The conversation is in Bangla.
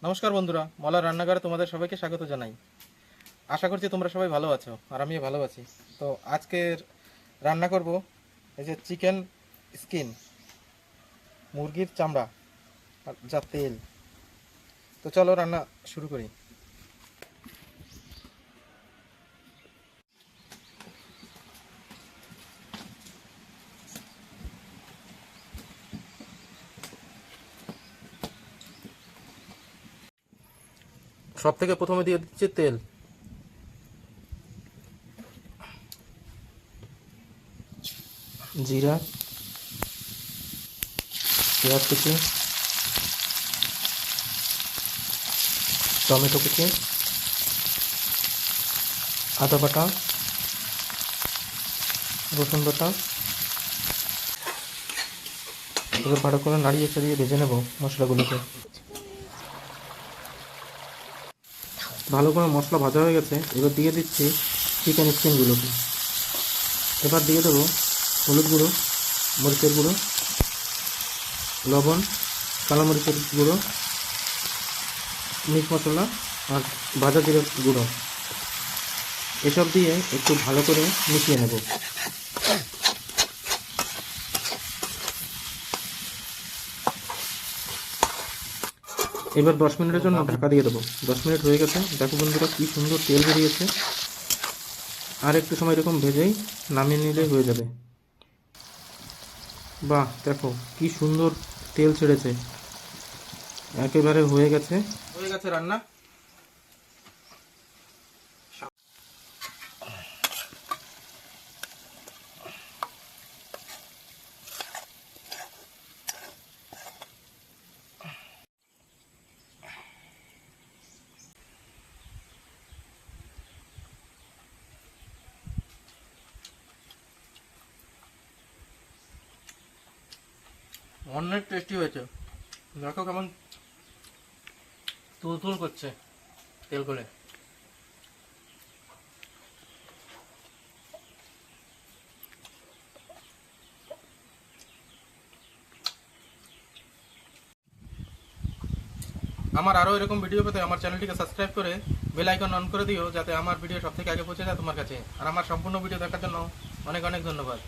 নমস্কার বন্ধুরা, মলার রান্নাঘরে তোমাদের সবাইকে স্বাগত জানাই। আশা করছি তোমরা সবাই ভালো আছো আর আমিও ভালো আছি। তো আজকের রান্না করব এই যে চিকেন স্কিন, মুরগির চামড়া আর যা তেল। তো চলো রান্না শুরু করি। সব থেকে প্রথমে দিয়ে দিচ্ছি তেল, জিরা, পেঁয়াজ কুচি, টমেটো কুচি, আদা বাটা, রসুন বাটা। এবার ভালো করে নাড়িয়ে চাড়িয়ে ভেজে নেব মশলাগুলোকে। ভালো করে মশলা ভাজা হয়ে গেছে, এবার দিয়ে দিচ্ছি চিকেন স্কিনগুলোকে। এবার দিয়ে দেবো হলুদ গুঁড়ো, মরিচের গুঁড়ো, লবণ, কালো মরিচের গুঁড়ো, মিট মশলা আর ভাজা জিরের গুঁড়ো। এসব দিয়ে একটু ভালো করে মিশিয়ে নেব। এবার 10 মিনিটের জন্য ঢাকা দিয়ে দেবো। 10 মিনিট হয়ে গেছে, দেখো বন্ধুরা কি সুন্দর তেল বেরিয়েছে। আর একটু সময় এরকম ভেজেই নামিয়ে নিলে হয়ে যাবে। বাহ, দেখো কি সুন্দর তেল ছেড়েছে, একেবারে হয়ে গেছে রান্না। অনেক টেস্টি হয়েছে, দেখো কেমন তুলতুল করছে তেল করে। আমার আরও এরকম ভিডিও পেতে আমার চ্যানেলটিকে সাবস্ক্রাইব করে বেল আইকন অন করে দিও, যাতে আমার ভিডিও সব থেকে আগে পৌঁছে যায় তোমার কাছে। আর আমার সম্পূর্ণ ভিডিও দেখার জন্য অনেক অনেক ধন্যবাদ।